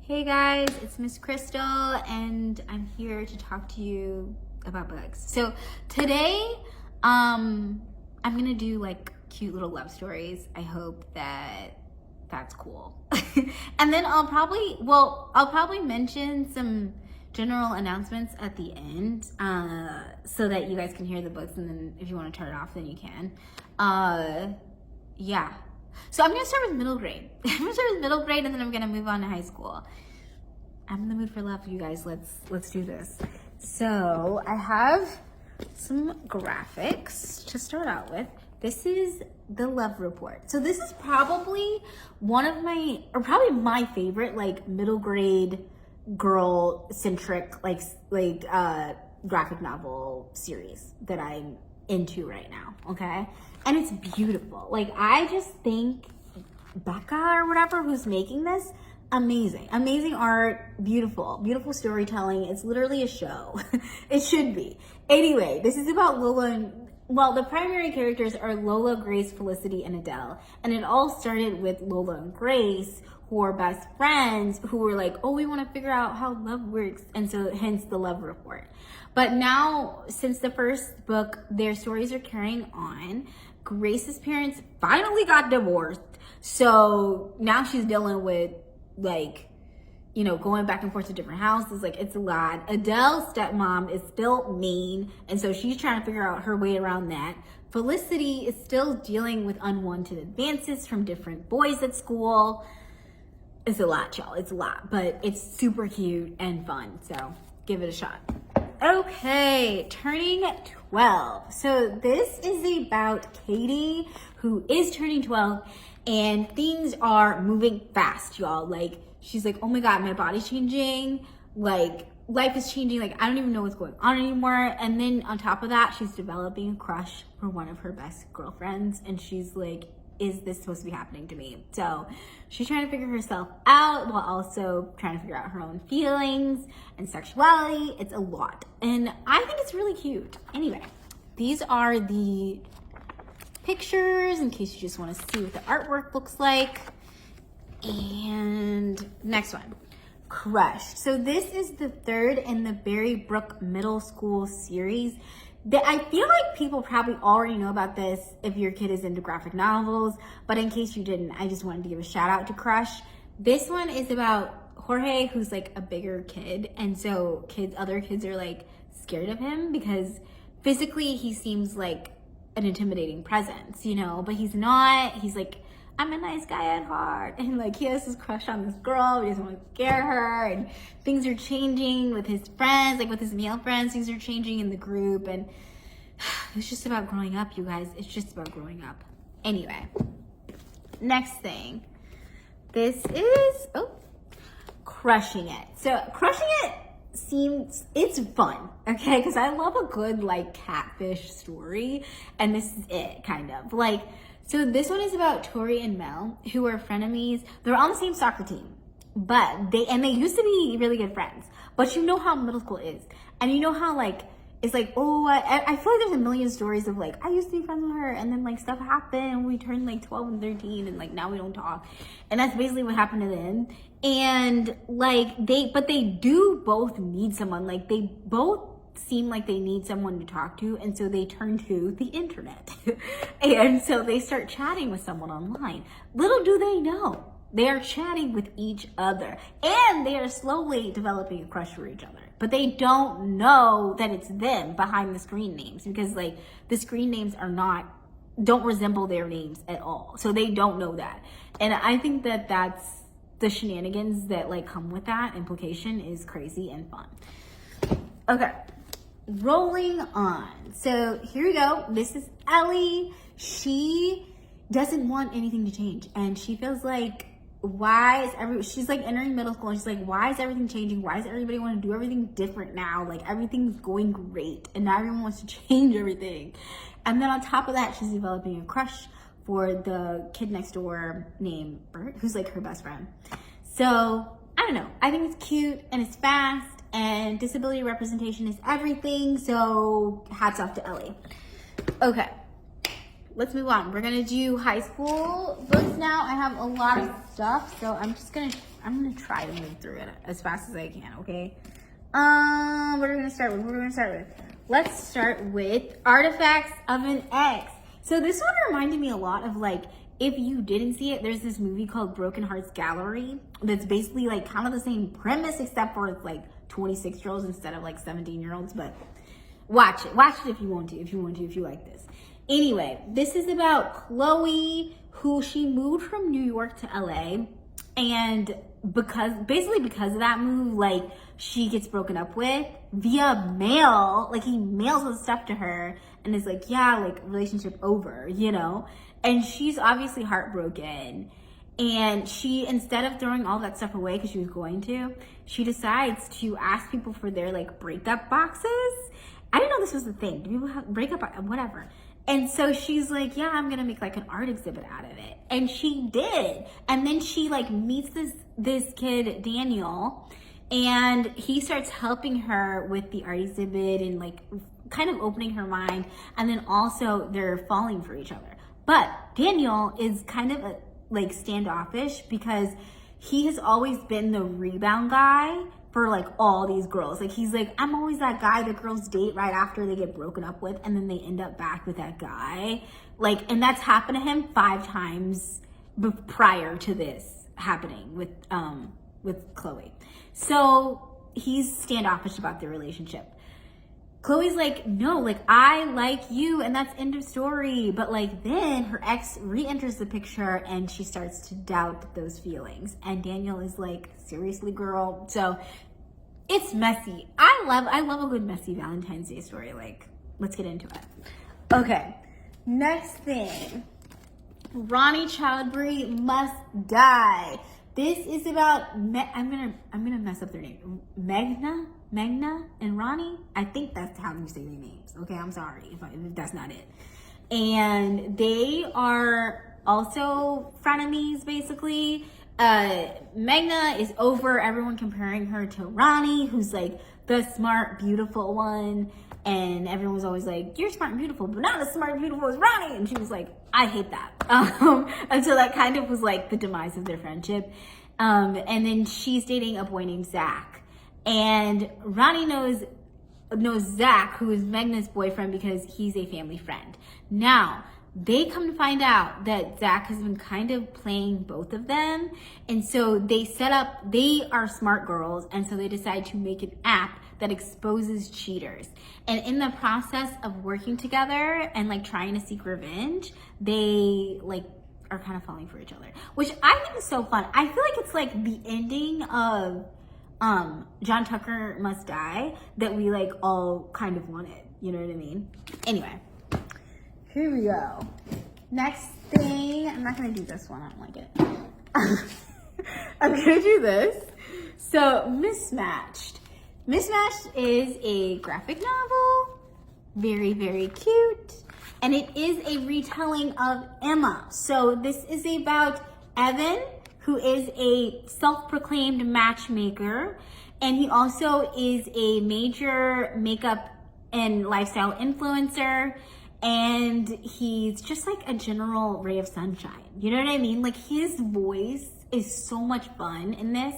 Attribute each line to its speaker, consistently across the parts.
Speaker 1: Hey guys, it's Miss Krystal and I'm here to talk to you about books. So today, I'm gonna do like cute little love stories. I hope that that's cool. And then I'll probably mention some general announcements at the end, so that you guys can hear the books, and then if you want to turn it off, then you can. Yeah. So I'm gonna start with middle grade. I'm gonna start with middle grade, and then I'm gonna move on to high school. I'm in the mood for love, you guys. Let's do this. So I have some graphics to start out with. This is the love report. So this is probably probably my favorite, like middle grade girl centric, graphic novel series that I'm into right now. Okay, and it's beautiful. Like I just think Becca or whatever who's making this, amazing art, beautiful storytelling. It's literally a show. It should be. Anyway, this is about Lola and, the primary characters are Lola, Grace, Felicity, and Adele. And it all started with Lola and Grace, who are best friends, who were like, oh, we want to figure out how love works. And so hence the love report. But now, since the first book, their stories are carrying on. Grace's parents finally got divorced. So now she's dealing with going back and forth to different houses. Like, it's a lot. Adele's stepmom is still mean, and so she's trying to figure out her way around that. Felicity is still dealing with unwanted advances from different boys at school. It's a lot, y'all. It's a lot, but it's super cute and fun, so give it a shot. Okay, turning 12. So this is about Katie, who is turning 12, and things are moving fast, y'all. Like, she's like, oh my God, my body's changing. Like, life is changing. Like, I don't even know what's going on anymore. And then on top of that, she's developing a crush for one of her best girlfriends. And she's like, is this supposed to be happening to me? So she's trying to figure herself out while also trying to figure out her own feelings and sexuality. It's a lot. And I think it's really cute. Anyway, these are the pictures in case you just want to see what the artwork looks like. And next one, Crush. So this is the third in the Berrybrook Middle School series. I feel like people probably already know about this if your kid is into graphic novels, but in case you didn't, I just wanted to give a shout out to Crush. This one is about Jorge, who's like a bigger kid, and so other kids are like scared of him because physically he seems like an intimidating presence, but he's not. He's like, I'm a nice guy at heart, and like he has this crush on this girl. He doesn't want to scare her, and things are changing with his friends, like with his male friends. Things are changing in the group, and it's just about growing up, you guys. It's just about growing up. Anyway, next thing. This is Crushing It. So Crushing It it's fun, okay? Because I love a good like catfish story, and this is it, kind of like. So this one is about Tori and Mel, who are frenemies. They're on the same soccer team, but they used to be really good friends. But you know how middle school is, and you know how like it's like, oh, I feel like there's a million stories of like, I used to be friends with her, and then like stuff happened, and we turned like 12 and 13, and like now we don't talk, and that's basically what happened to them. And like they do both need someone. Like they both seem like they need someone to talk to, and so they turn to the internet. And so they start chatting with someone online. Little do they know, they are chatting with each other, and they are slowly developing a crush for each other, but they don't know that it's them behind the screen names, because like the screen names don't resemble their names at all, so they don't know that. And I think that that's the shenanigans that like come with that implication is crazy and fun. Okay, rolling on. So here we go. This is Ellie. She doesn't want anything to change, and she feels like, she's like entering middle school, and she's like, why is everything changing? Why does everybody want to do everything different now? Like everything's going great, and now everyone wants to change everything. And then on top of that, she's developing a crush for the kid next door named Bert, who's like her best friend. So I don't know. I think it's cute and it's fast, and disability representation is everything. So hats off to Ellie. Okay. let's move on. We're gonna do high school books now. I have a lot of stuff, so I'm gonna try to move through it as fast as I can, okay? What are we gonna start with? Let's start with Artifacts of an Ex. So this one reminded me a lot of, like, if you didn't see it, there's this movie called Broken Hearts Gallery that's basically like kind of the same premise, except for it's like 26-year-olds instead of like 17-year-olds, but watch it if you want to, if you like this. Anyway, this is about Chloe, who she moved from New York to LA, and because of that move, like, she gets broken up with via mail. Like, he mails all stuff to her and is like, yeah, like, relationship over, you know? And she's obviously heartbroken. And she, instead of throwing all that stuff away because she was going to, she decides to ask people for their, like, breakup boxes. I didn't know this was the thing. Do people have breakup, whatever? And so she's like, yeah, I'm gonna make like an art exhibit out of it. And she did. And then she like meets this kid, Daniel, and he starts helping her with the art exhibit and like kind of opening her mind. And then also they're falling for each other. But Daniel is kind of like standoffish because he has always been the rebound guy for like all these girls. Like, he's like, I'm always that guy that girls date right after they get broken up with, and then they end up back with that guy. Like, and that's happened to him 5 times prior to this happening with Chloe. So he's standoffish about their relationship. Chloe's like, no, like, I like you, and that's end of story. But like, then her ex re-enters the picture and she starts to doubt those feelings. And Daniel is like, seriously, girl? So it's messy. I love a good messy Valentine's Day story. Like, let's get into it. Okay, next thing. Ronnie Childbury Must Die. This is about, I'm gonna mess up their name. Magna and Ronnie. I think that's how you say their names. Okay, I'm sorry if that's not it. And they are also frenemies, basically. Magna is over everyone comparing her to Ronnie, who's like the smart, beautiful one. And everyone was always like, you're smart and beautiful, but not as smart and beautiful as Ronnie. And she was like, I hate that. And so that kind of was like the demise of their friendship. And then she's dating a boy named Zach. And Ronnie knows Zach, who is Magna's boyfriend, because he's a family friend. Now, they come to find out that Zach has been kind of playing both of them. And so they are smart girls. And so they decide to make an app that exposes cheaters. And in the process of working together and like trying to seek revenge, they like are kind of falling for each other, which I think is so fun. I feel like it's like the ending of John Tucker Must Die that we like all kind of wanted. You know what I mean? Anyway, here we go. Next thing, I'm not gonna do this one. I don't like it. I'm gonna do this. So, Mismatched. Mismatched is a graphic novel, very, very cute, and it is a retelling of Emma. So this is about Evan, who is a self-proclaimed matchmaker, and he also is a major makeup and lifestyle influencer, and he's just like a general ray of sunshine. You know what I mean? Like, his voice is so much fun in this.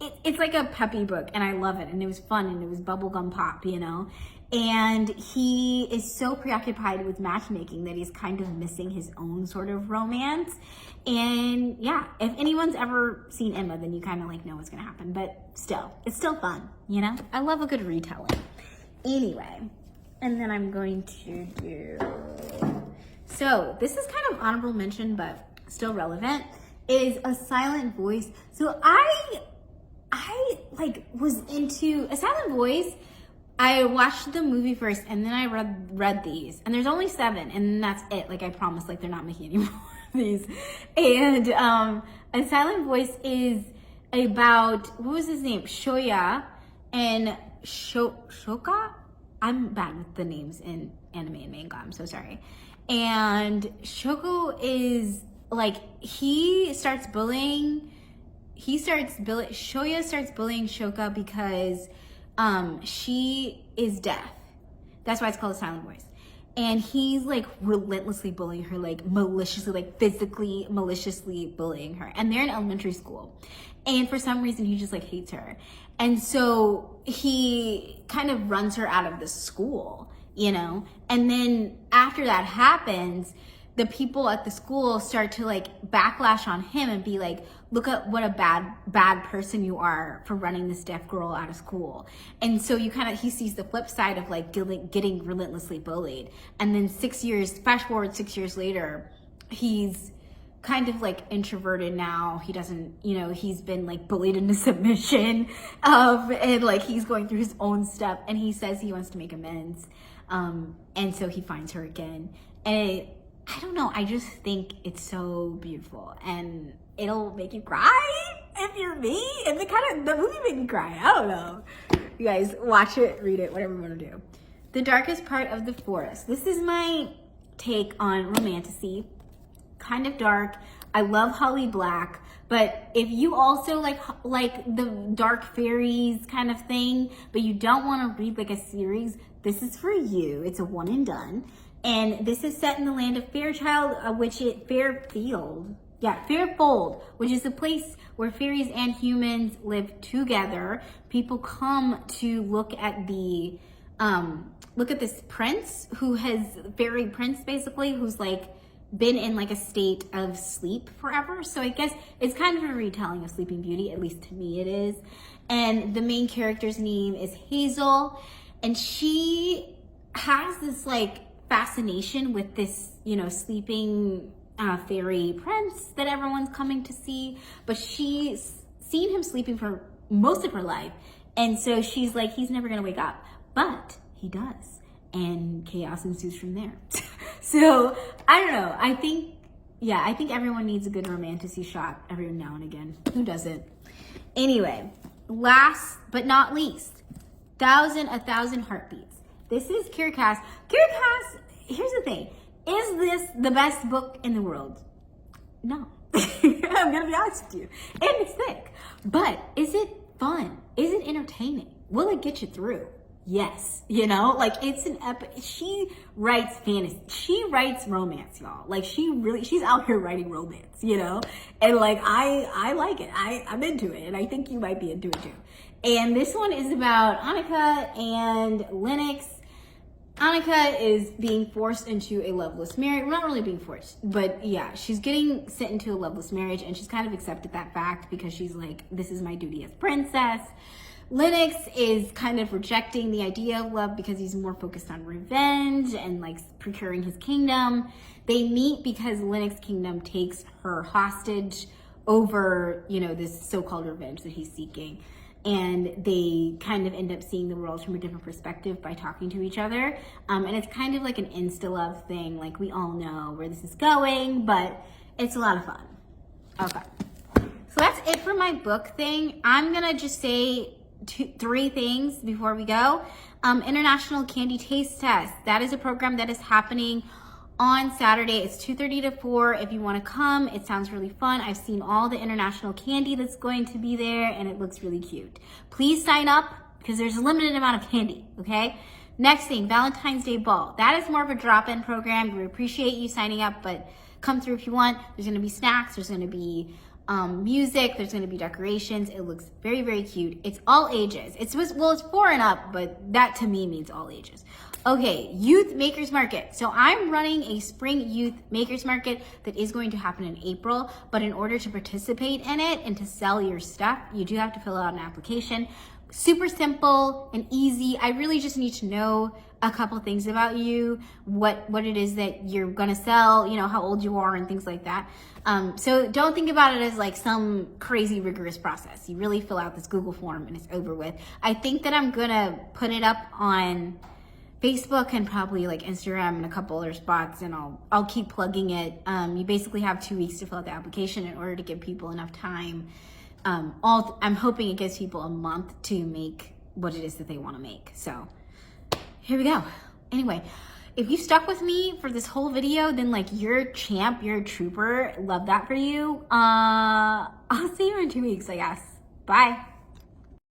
Speaker 1: It's like a peppy book, and I love it, and it was fun, and it was bubblegum pop, you know? And he is so preoccupied with matchmaking that he's kind of missing his own sort of romance. And yeah, if anyone's ever seen Emma, then you kind of like know what's gonna happen, but still, it's still fun, you know? I love a good retelling. Anyway, and then I'm going to do, so this is kind of honorable mention, but still relevant, is A Silent Voice. So I like was into A Silent Voice. I watched the movie first, and then I read these, and there's only 7, and that's it. Like, I promise, like, they're not making any more of these. And A Silent Voice is about, what was his name? Shoya and Shoka? I'm bad with the names in anime and manga, I'm so sorry. And Shoko is like, Shoya starts bullying Shoka because she is deaf. That's why it's called A Silent Voice. and he's like relentlessly bullying her, like maliciously, like physically maliciously bullying her, and they're in elementary school, and for some reason he just like hates her, and so he kind of runs her out of the school, you know. And then after that happens, the people at the school start to like backlash on him and be like, look at what a bad person you are for running this deaf girl out of school. And so he sees the flip side of like getting relentlessly bullied. And then flash forward 6 years later, he's kind of like introverted now. He doesn't, you know, he's been like bullied into submission and like he's going through his own stuff, and he says he wants to make amends. And so he finds her again. And I don't know, I just think it's so beautiful, and it'll make you cry if you're me. And the movie made me cry. I don't know. You guys watch it, read it, whatever you want to do. The Darkest Part of the Forest. This is my take on romantasy. Kind of dark. I love Holly Black, but if you also like the dark fairies kind of thing, but you don't want to read like a series, this is for you. It's a one and done. And this is set in the land of Fairfold, which is a place where fairies and humans live together. People come to look at this prince fairy prince basically, who's like been in like a state of sleep forever. So I guess it's kind of a retelling of Sleeping Beauty, at least to me it is. And the main character's name is Hazel, and she has this like fascination with this, you know, sleeping fairy prince that everyone's coming to see, but she's seen him sleeping for most of her life, and so she's like, he's never gonna wake up, but he does, and chaos ensues from there. So I don't know, I think everyone needs a good romantasy shot every now and again. Who doesn't? Anyway, last but not least, A Thousand Heartbeats. This is Kira Cass. Kira Cass, here's the thing. Is this the best book in the world? No. I'm going to be honest with you. And it's thick. But is it fun? Is it entertaining? Will it get you through? Yes. You know, like it's an epic. She writes fantasy. She writes romance, y'all. Like she's out here writing romance, you know? And like, I like it. I'm into it. And I think you might be into it too. And this one is about Annika and Lennox. Annika is being forced into a loveless marriage. Well, not really being forced, but yeah, she's getting sent into a loveless marriage, and she's kind of accepted that fact because she's like, this is my duty as princess. Lennox is kind of rejecting the idea of love because he's more focused on revenge and like procuring his kingdom. They meet because Lennox's kingdom takes her hostage over, you know, this so-called revenge that he's seeking. And they kind of end up seeing the world from a different perspective by talking to each other. And it's kind of like an insta-love thing, like we all know where this is going, but it's a lot of fun. Okay. So that's it for my book thing. I'm gonna just say three things before we go. International Candy Taste Test. That is a program that is happening on Saturday. It's 2:30 to 4. If you want to come, it sounds really fun. I've seen all the international candy that's going to be there, and it looks really cute. Please sign up because there's a limited amount of candy, okay? Next thing, Valentine's Day Ball. That is more of a drop-in program. We appreciate you signing up, but come through if you want. There's going to be snacks. There's going to be music. There's going to be decorations. It looks very, very cute. It's all ages. It's 4 and up, but that to me means all ages. Okay, Youth Makers Market. So I'm running a spring youth makers market that is going to happen in April, but in order to participate in it and to sell your stuff, you do have to fill out an application. Super simple and easy. I really just need to know a couple things about you, what it is that you're gonna sell, you know, how old you are and things like that. So don't think about it as like some crazy rigorous process. You really fill out this Google form and it's over with. I think that I'm gonna put it up on Facebook and probably like Instagram and a couple other spots, and I'll keep plugging it. You basically have 2 weeks to fill out the application in order to give people enough time. I'm hoping it gives people a month to make what it is that they want to make. So here we go. Anyway, if you stuck with me for this whole video, then like you're a champ, you're a trooper. Love that for you. I'll see you in 2 weeks, I guess. Bye.